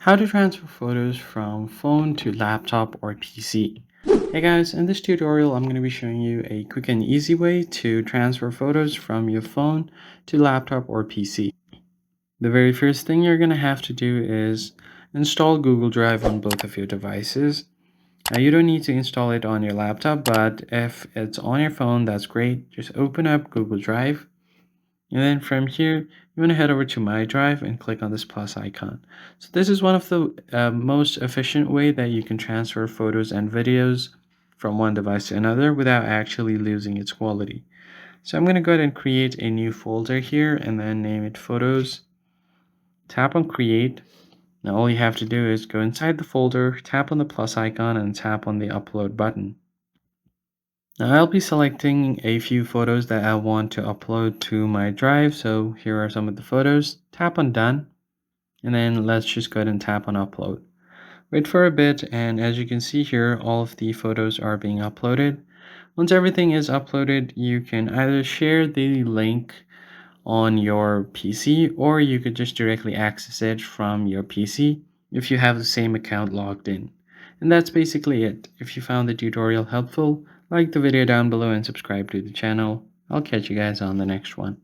How to transfer photos from phone to laptop or PC. Hey guys, in this tutorial I'm going to be showing you a quick and easy way to transfer photos from your phone to laptop or PC. The very first thing you're going to have to do is install Google Drive on both of your devices. Now you don't need to install it on your laptop, but if it's on your phone, that's great. Just open up Google Drive. And then from here, you want to head over to My Drive and click on this plus icon. So this is one of the most efficient way that you can transfer photos and videos from one device to another without actually losing its quality. So I'm going to go ahead and create a new folder here and then name it Photos. Tap on Create. Now all you have to do is go inside the folder, tap on the plus icon, and tap on the Upload button. Now I'll be selecting a few photos that I want to upload to my drive. So here are some of the photos. Tap on done, and then let's just go ahead and tap on upload. Wait for a bit, and as you can see here, all of the photos are being uploaded. Once everything is uploaded, you can either share the link on your PC or you could just directly access it from your PC if you have the same account logged in. And that's basically it. If you found the tutorial helpful, like the video down below and subscribe to the channel. I'll catch you guys on the next one.